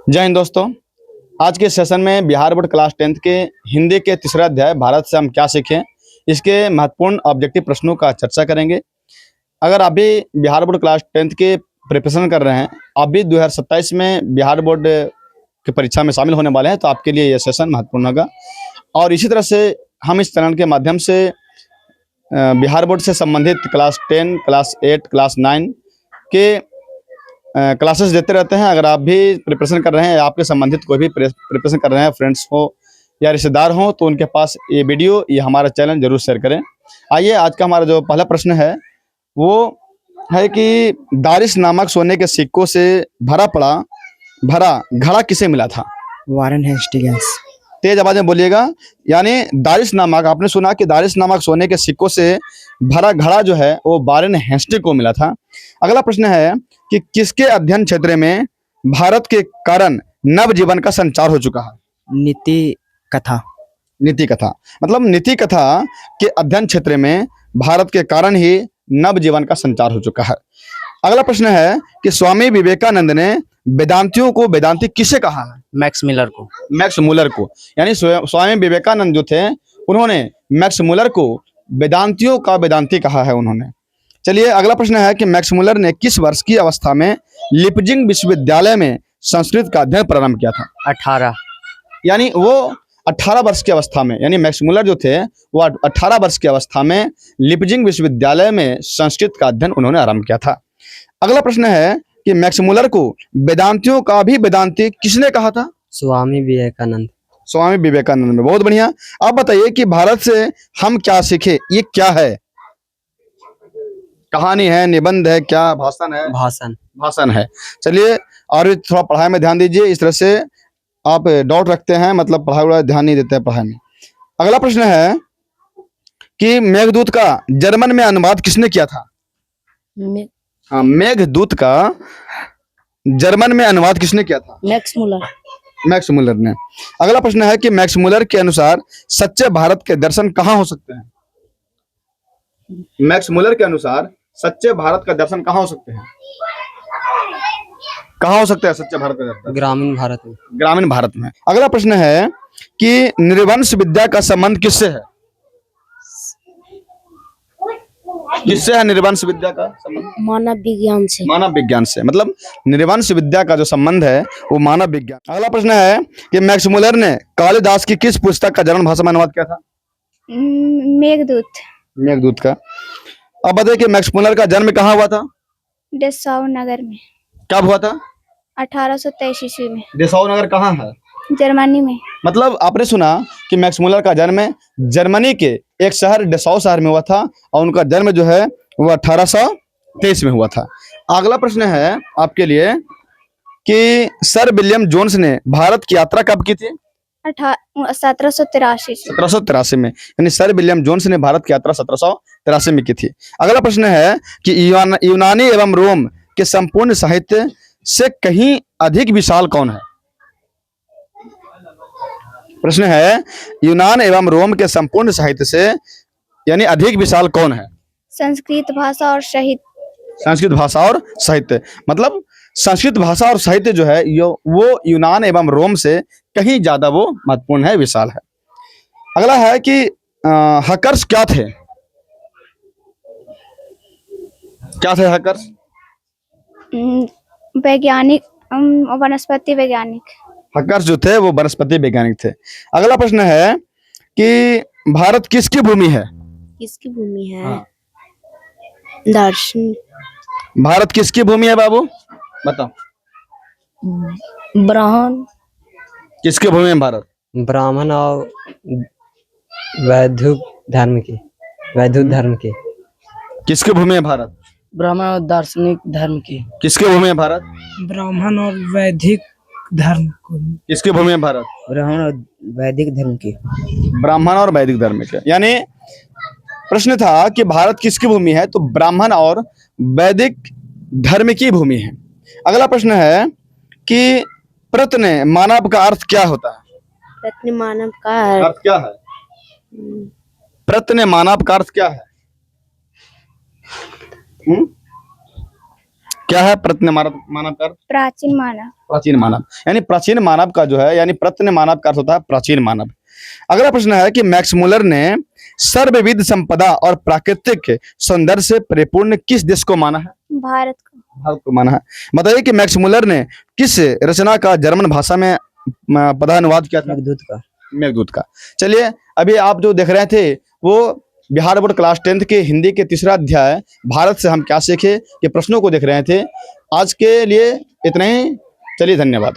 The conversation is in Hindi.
जय हिंद दोस्तों। आज के सेशन में बिहार बोर्ड क्लास 10th के हिंदी के तीसरा अध्याय भारत से हम क्या सीखें, इसके महत्वपूर्ण ऑब्जेक्टिव प्रश्नों का चर्चा करेंगे। अगर आप भी बिहार बोर्ड क्लास 10th के प्रिपरेशन कर रहे हैं, आप भी 2027 में बिहार बोर्ड की परीक्षा में शामिल होने वाले हैं, तो आपके लिए ये सेशन महत्वपूर्ण होगा। और इसी तरह से हम इस चैनल के माध्यम से बिहार बोर्ड से संबंधित क्लास 10, क्लास 8, क्लास 9 के क्लासेस देते रहते हैं। अगर आप भी प्रिपरेशन कर रहे हैं या आपके संबंधित कोई भी प्रिपरेशन कर रहे हैं, फ्रेंड्स हो या रिश्तेदार हो, तो उनके पास ये वीडियो, ये हमारा चैनल जरूर शेयर करें। आइए, आज का हमारा जो पहला प्रश्न है वो है कि दारिश नामक सोने के सिक्कों से भरा घड़ा किसे मिला था? Warren Hastings. तेज आवाज में बोलिएगा। यानी दारिश नामक, आपने सुना कि दारिश नामक सोने के सिक्कों से भरा घड़ा जो है वो वारेन हेस्टिंग्स को मिला था। अगला प्रश्न है कि किसके अध्ययन क्षेत्र में भारत के कारण नव जीवन का संचार हो चुका है? नीति कथा। नीति कथा, मतलब नीति कथा के अध्ययन क्षेत्र में भारत के कारण ही नव जीवन का संचार हो चुका है। अगला प्रश्न है कि स्वामी विवेकानंद ने वेदांतियों को वेदांती किसे कहा है? मैक्स मिलर को। मैक्स मुलर को। यानी स्वामी विवेकानंद जो थे, उन्होंने मैक्स मुलर को वेदांतियों का वेदांती कहा है उन्होंने। चलिए, अगला प्रश्न है कि मैक्स मुलर ने किस वर्ष की अवस्था में लिपजिंग विश्वविद्यालय में संस्कृत का अध्ययन प्रारंभ किया था? 18। यानी वो 18 वर्ष की अवस्था में, यानी मैक्स मुलर जो थे वो 18 वर्ष की अवस्था में लिपजिंग विश्वविद्यालय में संस्कृत का अध्ययन उन्होंने आरंभ किया था। अगला प्रश्न है कि मैक्स मुलर को वेदांतियों का भी वेदांती किसने कहा था? स्वामी विवेकानंद। स्वामी विवेकानंद में। बहुत बढ़िया। अब बताइए कि भारत से हम क्या सीखे, ये क्या है? कहानी है, निबंध है, क्या भाषण है? भाषण है। चलिए, और भी थोड़ा पढ़ाई में ध्यान दीजिए। इस तरह से आप डाउट रखते हैं, मतलब पढ़ाई वाला ध्यान नहीं देते हैं पढ़ाई में। अगला प्रश्न है कि मेघदूत का जर्मन में अनुवाद किसने किया था? हाँ, मेघदूत का जर्मन में अनुवाद किसने किया था? मैक्स मुलर ने। अगला प्रश्न है कि मैक्स मुलर के अनुसार सच्चे भारत के दर्शन कहाँ हो सकते हैं? मैक्स मुलर के अनुसार सच्चे भारत का दर्शन कहाँ हो सकते हैं? कहाँ हो सकता है सच्चे भारत का दर्शन? ग्रामीण भारत में। ग्रामीण भारत में। अगला प्रश्न है कि निर्वंश विद्या का संबंध किससे है? किससे है निर्वंश विद्या का संबंध? मानव विज्ञान से। मानव विज्ञान से, मतलब निर्वंश विद्या का जो संबंध है वो मानव विज्ञान। अगला प्रश्न है कि मैक्स मुलर ने कालिदास की किस पुस्तक का जर्मन भाषा में अनुवाद किया था? मेघदूत का। अब बताइए कि मैक्स मुलर का जन्म कहाँ हुआ था? डेसाउ नगर में। कब हुआ था? 1823 ईस्वी में। डेसाउ नगर कहाँ है? जर्मनी में। मतलब आपने सुना कि मैक्स मुलर का जन्म जर्मनी के एक शहर डेसाउ शहर में हुआ था, और उनका जन्म जो है वो 1823 में हुआ था। अगला प्रश्न है आपके लिए कि सर विलियम जोन्स ने भारत की यात्रा कब की थी? 1783 में। यानी सर विलियम जोन्स ने भारत की यात्रा 1783 में की थी। अगला प्रश्न है कि यूनानी एवं रोम के संपूर्ण साहित्य से कहीं अधिक विशाल कौन है? प्रश्न है, यूनान एवं रोम के संपूर्ण साहित्य से यानी अधिक विशाल कौन है? संस्कृत भाषा और साहित्य। संस्कृत भाषा और साहित्य, मतलब संस्कृत भाषा और साहित्य जो है वो यूनान एवं रोम से कहीं ज्यादा वो महत्वपूर्ण है, विशाल है। अगला है कि हैकर्स क्या थे? क्या थे हैकर्स? वैज्ञानिक, वनस्पति वैज्ञानिक। हैकर्स जो थे वो वनस्पति वैज्ञानिक थे। अगला प्रश्न है कि भारत किसकी भूमि है? किसकी भूमि है? हाँ। दार्शनिक। भारत किसकी भूमि है बाबू, बताओ? ब्राह्मण। किसकी भूमि है भारत? ब्राह्मण और वैदिक धर्म की। किसकी भूमि है भारत? ब्राह्मण और दार्शनिक धर्म की। किसकी भूमि है भारत? ब्राह्मण और वैदिक धर्म को। किसकी भूमि है भारत? ब्राह्मण और वैदिक धर्म की। ब्राह्मण और वैदिक धर्म के। यानी प्रश्न था कि भारत किसकी भूमि है, तो ब्राह्मण और वैदिक धर्म की भूमि है। अगला प्रश्न है कि प्रत्यय मानव का अर्थ क्या होता है? प्रत्यय मानव का अर्थ क्या है? प्रत्यय मानव का अर्थ क्या है? क्या है प्रत्यय मानव का अर्थ? प्राचीन मानव। प्राचीन मानव, यानी प्राचीन मानव का जो है, यानी प्रत्न मानव का अर्थ होता है प्राचीन मानव। अगला प्रश्न है कि मैक्स मुलर ने सर्वविध संपदा और प्राकृतिक सौंदर्य से परिपूर्ण किस देश को माना है? भारत को। भारत को माना है। बताइए कि मैक्स मुलर ने किस रचना का जर्मन भाषा में पदानुवाद किया था? मेघदूत का। मेघदूत का। चलिए, अभी आप जो देख रहे थे वो बिहार बोर्ड क्लास 10th के हिंदी के तीसरा अध्याय भारत से हम क्या सीखे के प्रश्नों को देख रहे थे। आज के लिए इतना ही। चलिए, धन्यवाद।